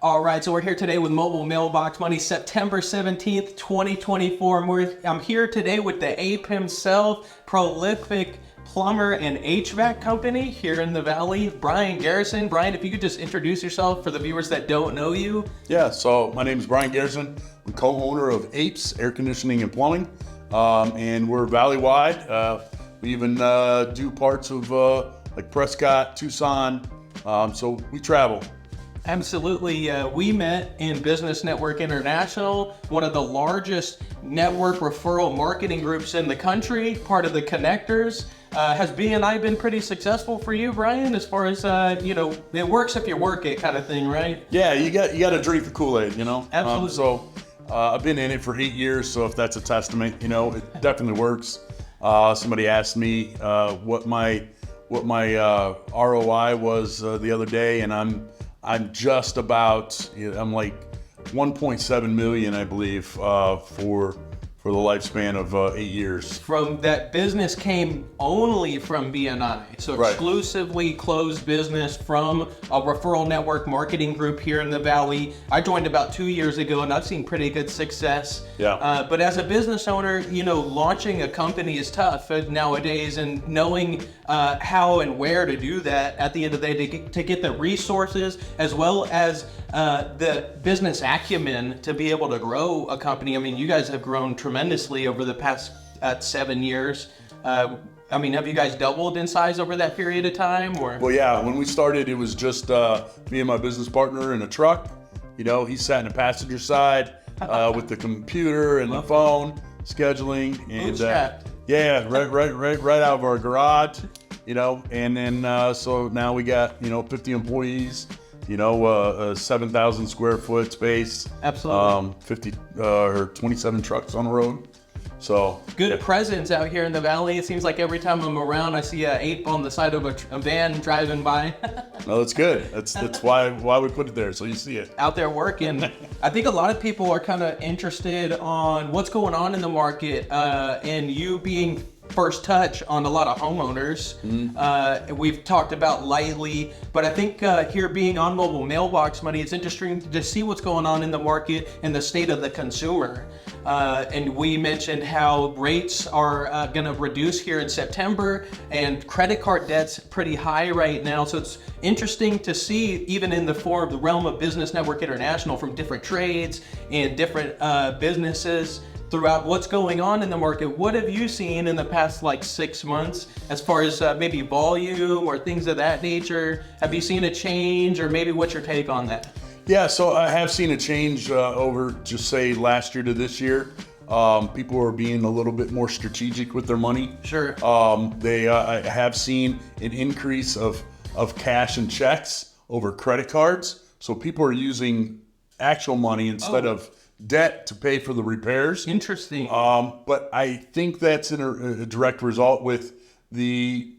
All right, so we're here today with Mobile Mailbox Money, September 17th, 2024. I'm here today with the APES himself, prolific plumber and HVAC company here in the Valley, Brian Garrison. Brian, if you could just introduce yourself for the viewers that don't know you. Yeah, so my name is Brian Garrison. I'm co-owner of APES Air Conditioning and Plumbing, and we're valley-wide. We even do parts of like Prescott, Tucson, so we travel. Absolutely. We met in Business Network International, one of the largest network referral marketing groups in the country, part of the Connectors. Has B&I been pretty successful for you, Brian, as far as, it works if you work it kind of thing, right? Yeah, you got to drink the Kool-Aid, you know? Absolutely. I've been in it for 8 years, so if that's a testament, it definitely works. Somebody asked me what my ROI was the other day, and I'm just about, I'm like 1.7 million, I believe, for the lifespan of 8 years. From that business came only from B&I, so Right. Exclusively closed business from a referral network marketing group here in the Valley. I joined about 2 years ago, and I've seen pretty good success. Yeah. But as a business owner, launching a company is tough nowadays, and knowing how and where to do that at the end of the day to get the resources as well as the business acumen to be able to grow a company. I mean, you guys have grown tremendously over the past 7 years. Have you guys doubled in size over that period of time? Or? Well, yeah, when we started, it was just me and my business partner in a truck. He sat in the passenger side with the computer and the phone, scheduling, and yeah, right out of our garage. And then so now we got 50 employees. A 7,000 square foot space. Absolutely. 27 trucks on the road. So good presence out here in the Valley. It seems like every time I'm around, I see an ape on the side of a van driving by. No, that's good. That's why we put it there, so you see it. Out there working. I think a lot of people are kind of interested on what's going on in the market, and you being first touch on a lot of homeowners. We've talked about lightly, but I think here being on Mobile Mailbox Money, it's interesting to see what's going on in the market and the state of the consumer. And we mentioned how rates are going to reduce here in September, and credit card debt's pretty high right now. So it's interesting to see, even in the realm of Business Network International, from different trades and different businesses throughout what's going on in the market. What have you seen in the past 6 months as far as maybe volume or things of that nature? Have you seen a change, or maybe what's your take on that? Yeah, so I have seen a change over just say last year to this year. People are being a little bit more strategic with their money. Sure. I have seen an increase of cash and checks over credit cards. So people are using actual money instead of debt to pay for the repairs. Interesting. But I think that's in a direct result with the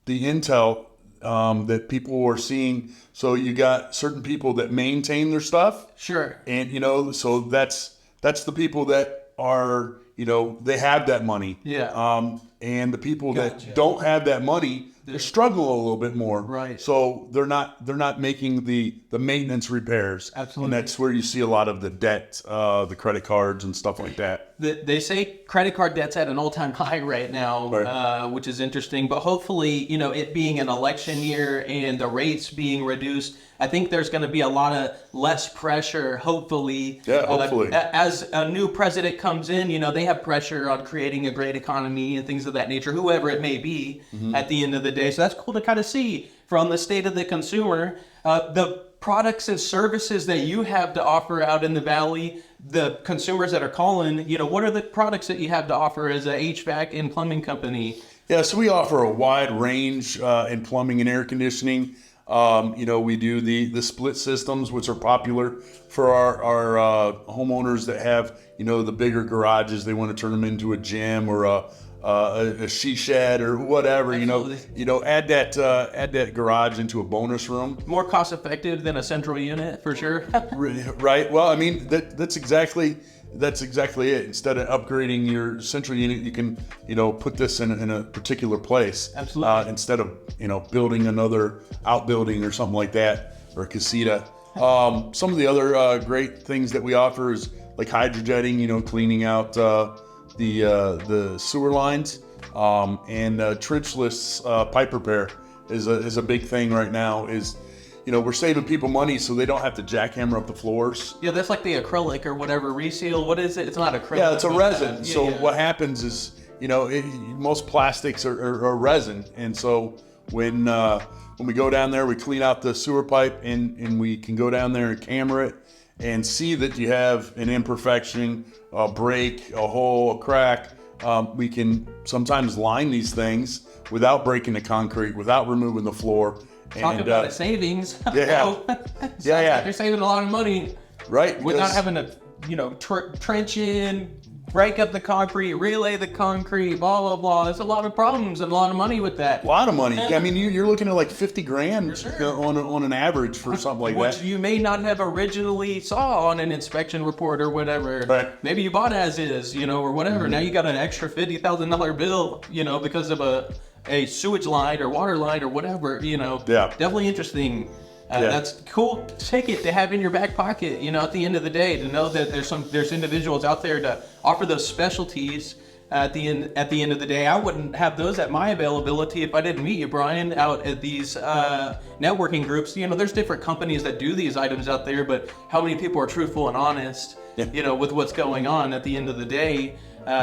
intel that people are seeing. So you got certain people that maintain their stuff. Sure. And so that's the people that are they have that money. Yeah. And the people that don't have that money, they struggle a little bit more. Right. So they're not making the maintenance repairs. Absolutely. And that's where you see a lot of the debt, the credit cards and stuff like that. They say credit card debt's at an all-time high right now, Right. Which is interesting. But hopefully, it being an election year and the rates being reduced, I think there's going to be a lot of less pressure, hopefully. Yeah, hopefully. As a new president comes in, they have pressure on creating a great economy and things of that nature, whoever it may be at the end of the day. So that's cool to kind of see from the state of the consumer. The products and services that you have to offer out in the Valley, the consumers that are calling, what are the products that you have to offer as a HVAC and plumbing company? Yeah, so we offer a wide range in plumbing and air conditioning. We do the split systems, which are popular for our homeowners that have, the bigger garages. They want to turn them into a gym or a she shed or whatever. Absolutely. Add that garage into a bonus room. More cost effective than a central unit, for sure. Right. Well, I mean, that's exactly it. Instead of upgrading your central unit, you can, put this in a particular place. Absolutely. Instead of, building another outbuilding or something like that, or a casita. Some of the other great things that we offer is like hydrojetting, cleaning out the sewer lines, and trenchless pipe repair is a big thing right now. We're saving people money so they don't have to jackhammer up the floors. Yeah, that's like the acrylic or whatever reseal. What is it? It's not acrylic. Yeah, it's a resin. What happens is, most plastics are resin, and so when we go down there, we clean out the sewer pipe, and we can go down there and camera it and see that you have an imperfection, a break, a hole, a crack. We can sometimes line these things without breaking the concrete, without removing the floor. Talk about a savings. Yeah. You're saving a lot of money. Right. Without having to, trench in, break up the concrete, relay the concrete, blah, blah, blah. There's a lot of problems and a lot of money with that. A lot of money. I mean, you're looking at like 50 grand on an average for something like that. Which you may not have originally saw on an inspection report or whatever. Right. Maybe you bought as is, or whatever. Now you got an extra $50,000 bill, because of a sewage line or water line or whatever, Yeah. Definitely interesting. That's a cool ticket to have in your back pocket, at the end of the day, to know that there's individuals out there to offer those specialties at the end of the day. I wouldn't have those at my availability if I didn't meet you, Brian, out at these networking groups. There's different companies that do these items out there, but how many people are truthful and honest, with what's going on at the end of the day?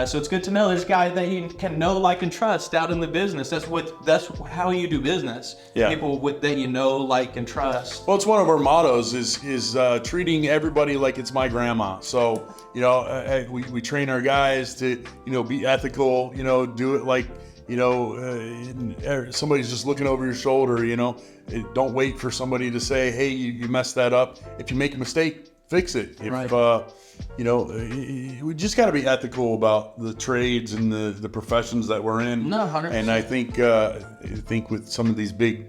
So it's good to know there's guys that you can know, like, and trust out in the business. That's how you do business. Yeah. People that like, and trust. Well, it's one of our mottos is treating everybody like it's my grandma. So, we train our guys to, be ethical, do it like, somebody's just looking over your shoulder, don't wait for somebody to say, hey, you messed that up. If you make a mistake, fix it. Right. We just got to be ethical about the trades and the professions that we're in. No, 100%. And I think with some of these big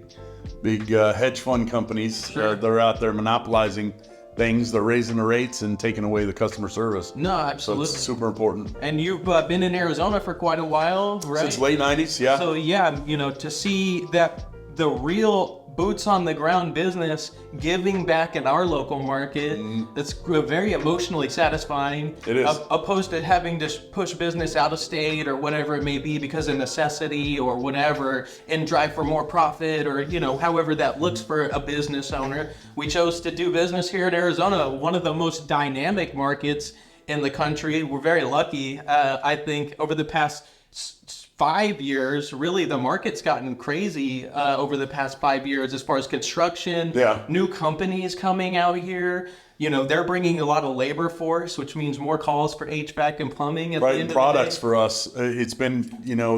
hedge fund companies, they're out there monopolizing things. They're raising the rates and taking away the customer service. No, absolutely. So it's super important. And you've been in Arizona for quite a while, right? Since late 90s, yeah. So yeah, to see that the real boots on the ground business giving back in our local market, that's very emotionally satisfying. It is. Opposed to having to push business out of state or whatever it may be because of necessity or whatever, and drive for more profit, or however that looks for a business owner. We chose to do business here in Arizona, one of the most dynamic markets in the country. We're very lucky. I think over the past 5 years, really, the market's gotten crazy over the past 5 years as far as construction. Yeah. New companies coming out here. They're bringing a lot of labor force, which means more calls for HVAC and plumbing. At the end products of the day. for us. It's been,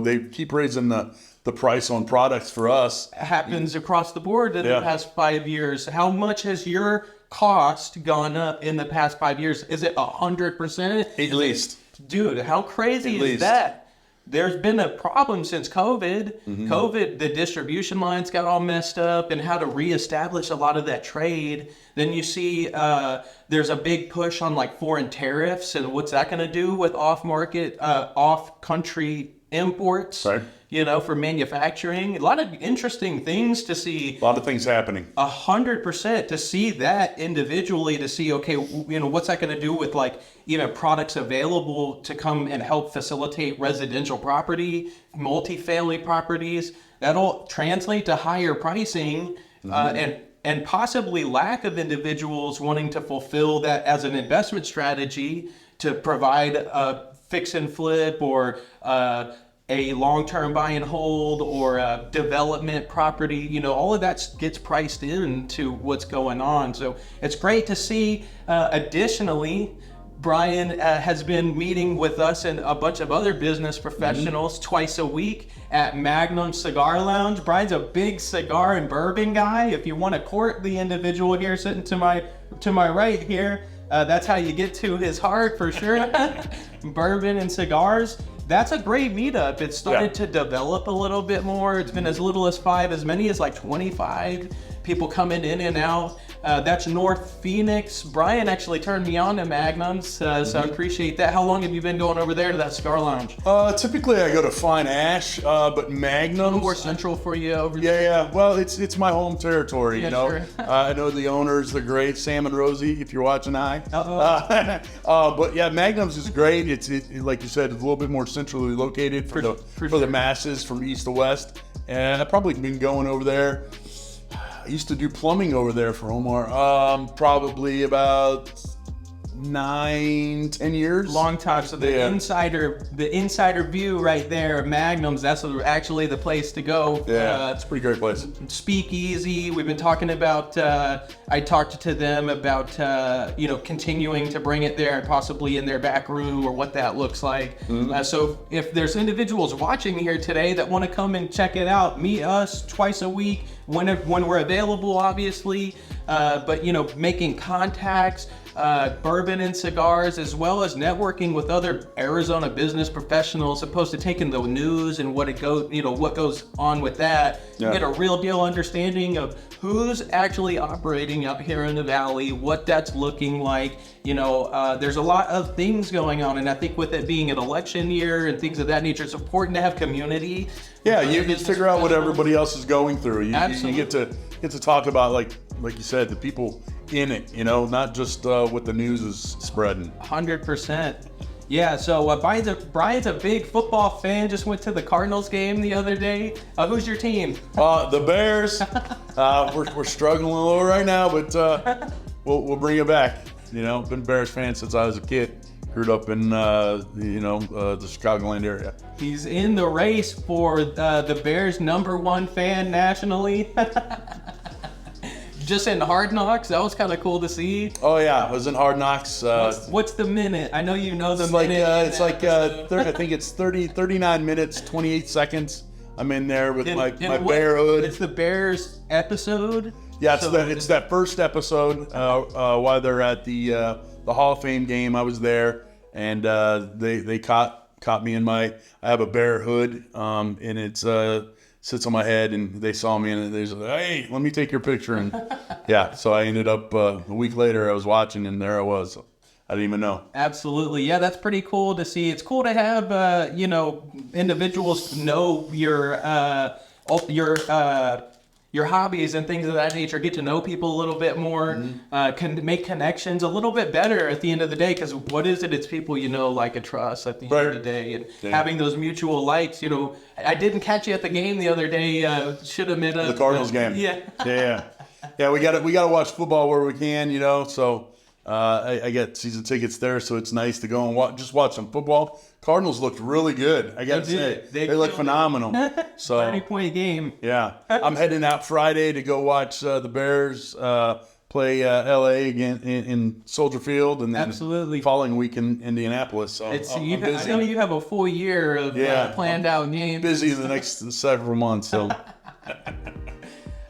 they keep raising the price on products for us. It happens across the board in the past 5 years. How much has your cost gone up in the past 5 years? Is it 100%? At least. Dude, how crazy is that? There's been a problem since COVID. COVID, the distribution lines got all messed up, and how to reestablish a lot of that trade. Then you see there's a big push on like foreign tariffs, and what's that going to do with off-market, off-country imports? Right. For manufacturing. A lot of interesting things to see. A lot of things happening. 100% to see that individually, to see, okay, what's that going to do with like even products available to come and help facilitate residential property, multifamily properties. That'll translate to higher pricing and possibly lack of individuals wanting to fulfill that as an investment strategy to provide a fix and flip or a long-term buy and hold or a development property. All of that gets priced into what's going on. So it's great to see. Additionally, Brian has been meeting with us and a bunch of other business professionals twice a week at Magnum Cigar Lounge. Brian's a big cigar and bourbon guy. If you want to court the individual here sitting to my right here, that's how you get to his heart for sure. Bourbon and cigars. That's a great meetup. It's started to develop a little bit more. It's been as little as 5, as many as like 25 people coming in and out. That's North Phoenix. Brian actually turned me on to Magnums, so I appreciate that. How long have you been going over there to that cigar lounge? Typically I go to Fine Ash, but Magnums. More central for you over there? Yeah. Well, it's my home territory, Yeah, you know. sure. I know the owners, they're great. Sam and Rosie, if you're watching, hi. But yeah, Magnums is great. It's like you said, it's a little bit more centrally located for the masses from east to west. And I've probably been going over there. I used to do plumbing over there for Omar, probably about 9-10 years. Long time. So the insider view right there of Magnums, that's actually the place to go. Yeah, it's a pretty great place. Speakeasy. We've been talking about, I talked to them about, continuing to bring it there and possibly in their back room or what that looks like. So if there's individuals watching here today that want to come and check it out, meet us twice a week when we're available, obviously, but making contacts, bourbon and cigars, as well as networking with other Arizona business professionals, opposed to taking the news and what goes on with that. Yeah. You get a real deal understanding of who's actually operating out here in the valley, what that's looking like. There's a lot of things going on, and I think with it being an election year and things of that nature, it's important to have community. Yeah, you can figure out what everybody else is going through. You get to talk about, like you said, the people in it, not just what the news is spreading. 100%. Yeah, so Brian's a big football fan, just went to the Cardinals game the other day. Who's your team? The Bears. We're struggling a little right now, but we'll bring it back. Been a Bears fan since I was a kid. Grew up in the Chicagoland area. He's in the race for the Bears' #1 fan nationally. Just in Hard Knocks, that was kind of cool to see. Oh yeah, I was in Hard Knocks. What's the minute? I know you know the minute. I think it's 39 minutes, 28 seconds. I'm in there with my bear hood. It's the Bears episode. Yeah, it's that first episode while they're at the Hall of Fame game. I was there, and they caught me in I have a bear hood, and it's sits on my head, and they saw me, and they said, "Hey, let me take your picture." And yeah, so I ended up a week later. I was watching, and there I was. I didn't even know. Absolutely, yeah, that's pretty cool to see. It's cool to have individuals know your hobbies and things of that nature, get to know people a little bit more, can make connections a little bit better at the end of the day, because what is it? It's people like and trust at the end of the day, and having those mutual likes. I didn't catch you at the game the other day. Should have met the Cardinals game. Yeah. We got to watch football where we can, so I get season tickets there, so it's nice to go and watch some football. Cardinals looked really good. I got to say, they look phenomenal. So 30-point game. Yeah, I'm heading out Friday to go watch the Bears play LA again in Soldier Field, and then absolutely following week in Indianapolis. So I know you have a full year of planned out games. Busy the next several months. So.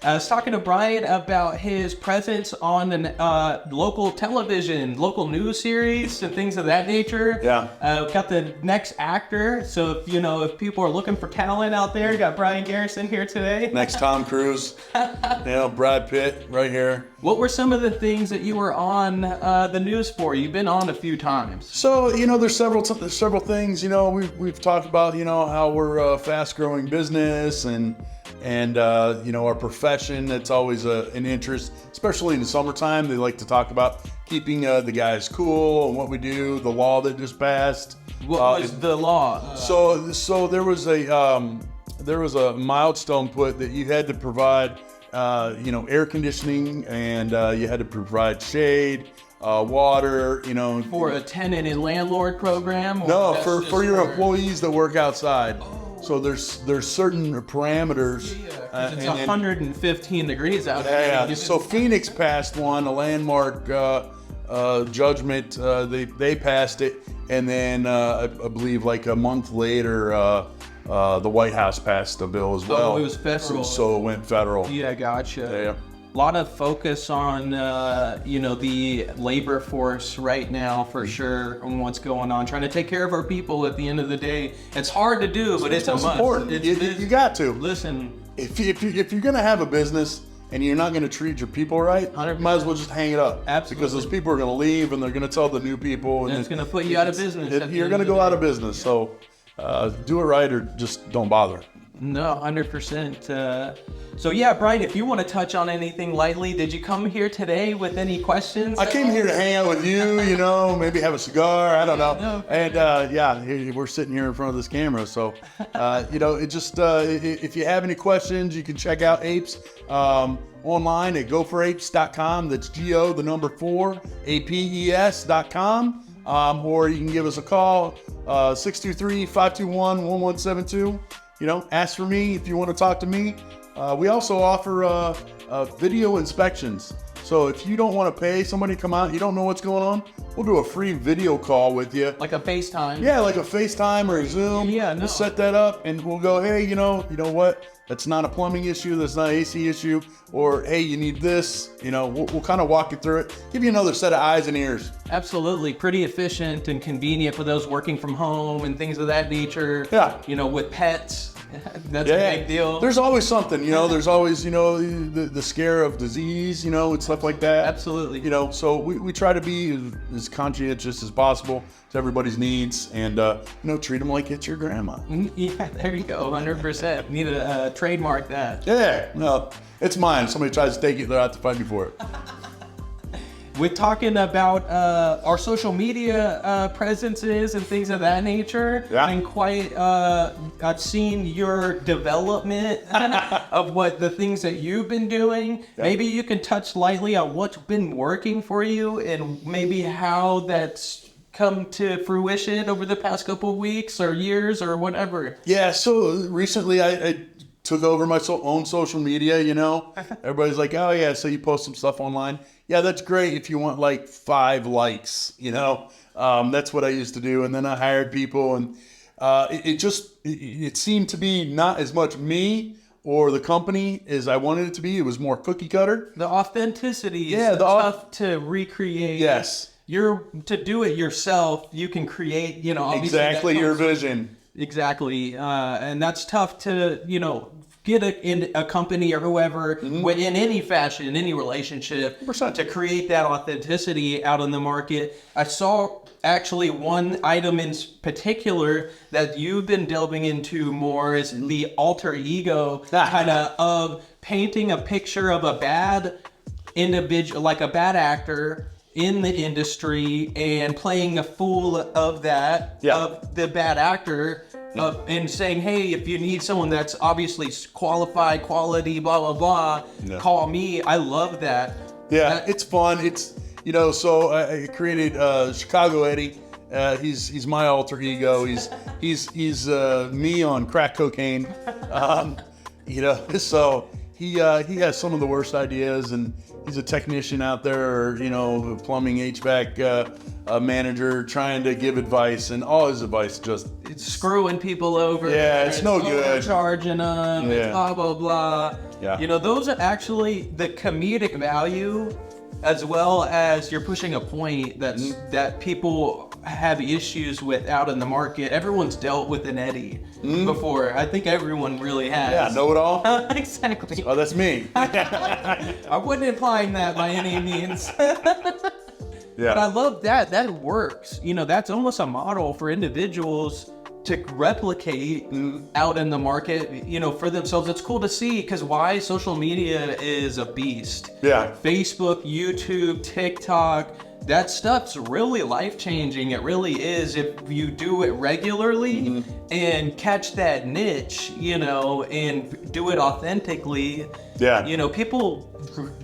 I was talking to Brian about his presence on the local television, local news series, and things of that nature. Yeah. Got the next actor. So if people are looking for talent out there, got Brian Garrison here today. Next Tom Cruise. Brad Pitt right here. What were some of the things that you were on the news for? You've been on a few times. So there's several things. We've talked about how we're a fast-growing business and our profession. That's always an interest, especially in the summertime. They like to talk about keeping the guys cool and what we do. The law that just passed. What was the law? So there was a milestone put that you had to provide air conditioning, and you had to provide shade, water, for a tenant and landlord program. No, for your employees that work outside. So there's certain parameters. It's 115 degrees out here. Yeah. So Phoenix passed one, a landmark judgment. They passed it, and then I believe like a month later, the White House passed a bill as well. Oh, it was federal. So it went federal. Yeah, gotcha. Yeah. A lot of focus on, the labor force right now, for sure, on what's going on. Trying to take care of our people at the end of the day. It's hard to do, but it's a must. Important. You got to. Listen. If you're going to have a business and you're not going to treat your people right, 100%. might as well just hang it up. Absolutely. Because those people are going to leave, and they're going to tell the new people. And it's going to put you out of business. You're going to go out of business. So do it right or just don't bother. No, 100%. So yeah, Brian, if you want to touch on anything lightly, did you come here today with any questions? I came here to hang out with you, maybe have a cigar, I don't know. No. And we're sitting here in front of this camera. So, if you have any questions, you can check out APES online at goforapes.com. That's GO4 APES.com. Or you can give us a call, 623-521-1172. Ask for me if you want to talk to me. We also offer video inspections. So if you don't want to pay somebody to come out, you don't know what's going on, we'll do a free video call with you. Like a FaceTime? Yeah, like a FaceTime or a Zoom. Yeah, no. We'll set that up and we'll go, hey, you know what? That's not a plumbing issue. That's not an AC issue. Or, hey, you need this. We'll kind of walk you through it. Give you another set of eyes and ears. Absolutely. Pretty efficient and convenient for those working from home and things of that nature. Yeah. With pets. That's a big deal. There's always something, there's always, the scare of disease, and stuff like that. Absolutely. So we try to be as conscientious as possible to everybody's needs and, treat them like it's your grandma. Yeah, there you go. 100%. Need to trademark that. Yeah, no, it's mine. Somebody tries to take it, they'll have to fight me for it. We're talking about our social media presences and things of that nature. Yeah. And I've seen your development of the things that you've been doing. Yeah. Maybe you can touch lightly on what's been working for you and maybe how that's come to fruition over the past couple of weeks or years or whatever. Yeah, so recently I took over my own social media, Everybody's like, oh yeah, so you post some stuff online. Yeah, that's great if you want like 5 likes, That's what I used to do. And then I hired people and it seemed to be not as much me or the company as I wanted it to be. It was more cookie cutter. The authenticity is tough to recreate. Yes. To do it yourself, you can create, exactly your vision. Exactly. And that's tough to, get a company or whoever in any fashion, in any relationship 100%. To create that authenticity out in the market. I saw actually one item in particular that you've been delving into more is the alter ego kind of painting a picture of a bad individual, like a bad actor in the industry and playing a fool of that, of the bad actor, and saying, hey, if you need someone that's obviously qualified, quality, blah, blah, blah, call me. I love that. Yeah, it's fun. It's, so I created Chicago Eddie. He's my alter ego. He's me on crack cocaine. So he has some of the worst ideas, and he's a technician out there, a plumbing HVAC manager trying to give advice, and all his advice it's screwing people over. Yeah, it's no good. Charging them, blah, blah, blah. Yeah. Those are actually the comedic value, as well as you're pushing a point that people have issues with out in the market. Everyone's dealt with an Eddie before. I think everyone really has. Yeah, know it all. Exactly. Oh, that's me. I wasn't implying that by any means. Yeah. But I love that. That works. That's almost a model for individuals to replicate out in the market, for themselves. It's cool to see, because why? Social media is a beast. Yeah. Facebook, YouTube, TikTok, that stuff's really life-changing. It really is, if you do it regularly and catch that niche, and do it authentically. Yeah. People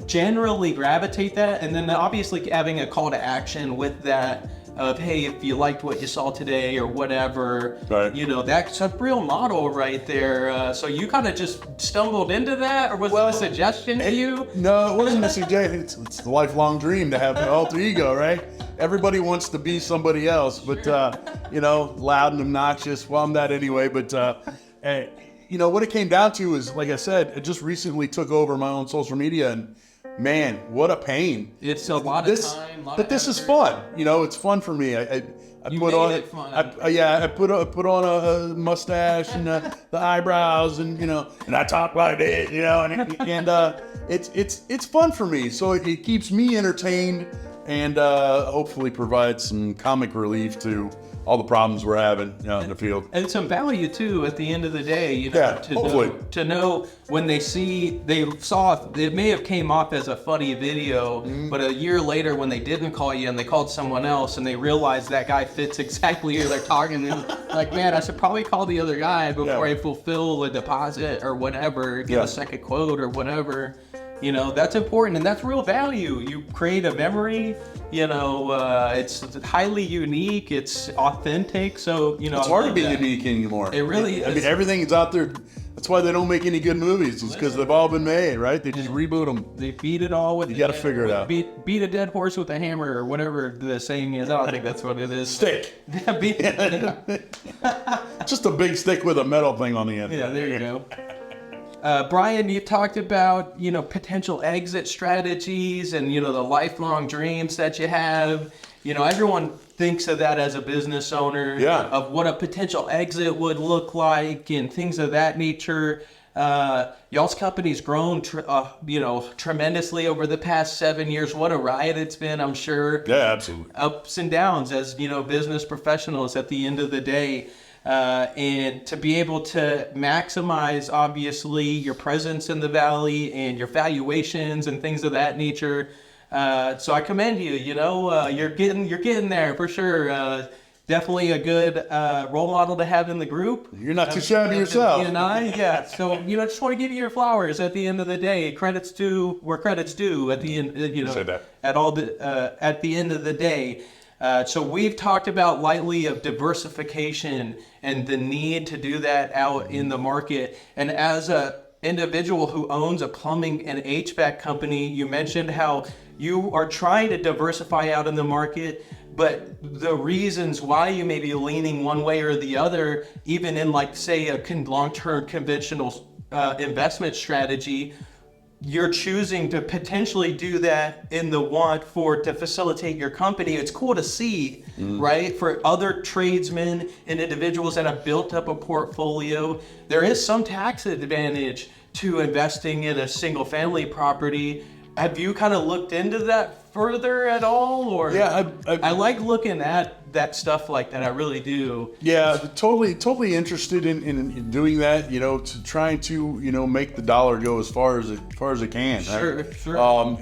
generally gravitate that, and then obviously having a call to action with that of, hey, if you liked what you saw today or whatever, right. That's a real model right there. So you kind of just stumbled into that, or was it a suggestion to you? No, it wasn't a suggestion. It's the lifelong dream to have an alter ego, right? Everybody wants to be somebody else, but, loud and obnoxious. Well, I'm that anyway, but, what it came down to is, like I said, I just recently took over my own social media, and man, what a pain. It's a lot of time. But this is fun. You know, it's fun for me. I put on it. I put on a mustache and the eyebrows, and and I talk like this, and it's fun for me. So it keeps me entertained, and hopefully provides some comic relief to all the problems we're having in the field. And some value too at the end of the day, hopefully. To know when they saw it may have came off as a funny video, but a year later when they didn't call you and they called someone else and they realized that guy fits exactly who they're talking to, like, man, I should probably call the other guy before I fulfill a deposit or whatever, get a second quote or whatever. That's important, and that's real value. You create a memory, it's highly unique, it's authentic, so, It's hard to be unique anymore. It really is. I mean, everything is out there. That's why they don't make any good movies. It's because they've all been made, right? They just reboot them. They beat it all with... You got to figure it out. Beat a dead horse with a hammer, or whatever the saying is. I don't think that's what it is. Stick. Just a big stick with a metal thing on the end. Yeah, there you go. Brian, you talked about, potential exit strategies and, the lifelong dreams that you have. Everyone thinks of that as a business owner, of what a potential exit would look like and things of that nature. Y'all's company's grown, tremendously over the past 7 years. What a ride it's been, I'm sure. Yeah, absolutely. Ups and downs as, business professionals at the end of the day. And to be able to maximize, obviously, your presence in the Valley and your valuations and things of that nature. So I commend you. You're getting there for sure. Definitely a good role model to have in the group. You're not too shabby yourself. And I. So just want to give you your flowers at the end of the day. Credits due where credits due. At the end, Say that. At the end of the day. So we've talked about lightly of diversification and the need to do that out in the market. And as a individual who owns a plumbing and HVAC company, you mentioned how you are trying to diversify out in the market, but the reasons why you may be leaning one way or the other, even in say a long-term conventional investment strategy, you're choosing to potentially do that in the want to facilitate your company. It's cool to see, right? For other tradesmen and individuals that have built up a portfolio, there is some tax advantage to investing in a single family property. Have you kind of looked into that further at all? Or yeah, I like looking at that stuff like that. I really do. Yeah, totally interested in doing that. To trying to make the dollar go as far as it can. Right? Sure.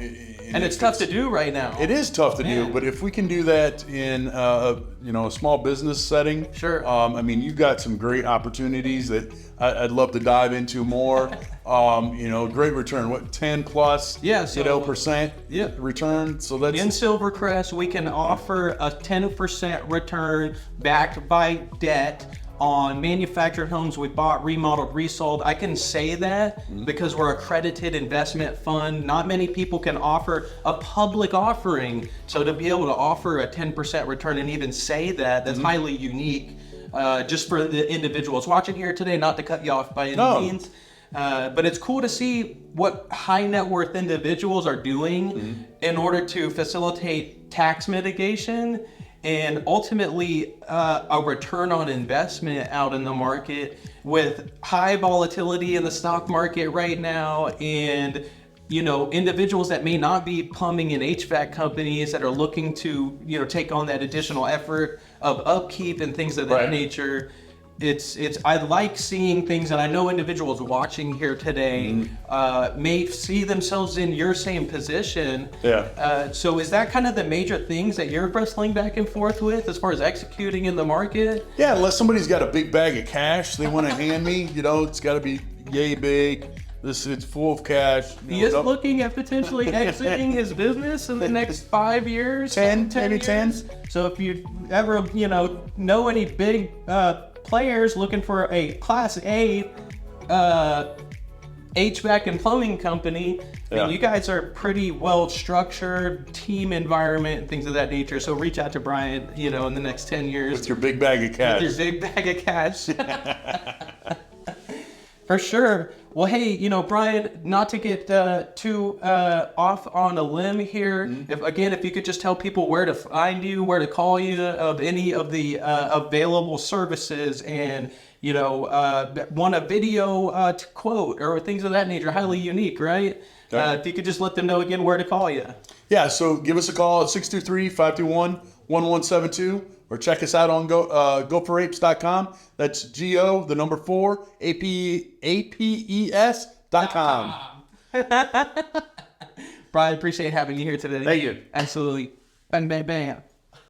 And it's tough to do right now. It is tough to do, but if we can do that in a small business setting, sure. You've got some great opportunities that I'd love to dive into more. Great return. What 10 plus? Yeah. So, percent. Yeah. Return. So that's in Silvercrest, we can offer a 10% return backed by debt on manufactured homes we bought, remodeled, resold. I can say that because we're accredited investment fund. Not many people can offer a public offering. So to be able to offer a 10% return and even say that's highly unique. Just for the individuals watching here today, not to cut you off by any means. But it's cool to see what high net worth individuals are doing in order to facilitate tax mitigation and ultimately a return on investment out in the market with high volatility in the stock market right now, and individuals that may not be plumbing and HVAC companies that are looking to take on that additional effort of upkeep and things of that nature. I like seeing things, and I know individuals watching here today may see themselves in your same position. Yeah. So is that kind of the major things that you're wrestling back and forth with as far as executing in the market? Yeah, unless somebody's got a big bag of cash they want to hand me, it's got to be yay big. It's full of cash. He is looking at potentially exiting his business in the next 5 years. 10, maybe 10. So if you ever, know any big players looking for a Class A HVAC and plumbing company, you guys are pretty well structured, team environment, and things of that nature. So reach out to Brian, in the next 10 years. With your big bag of cash. With your big bag of cash. For sure. Well, hey, Brian, not to get too off on a limb here. If you could just tell people where to find you, where to call you, of any of the available services, and want a video to quote or things of that nature, highly unique, right? Okay. If you could just let them know again where to call you. Yeah, so give us a call at 623-521-1172 or check us out on goforapes.com. That's GO, the number 4, APES.com. Brian, appreciate having you here today. Thank you. Absolutely. Bang, bang, bang.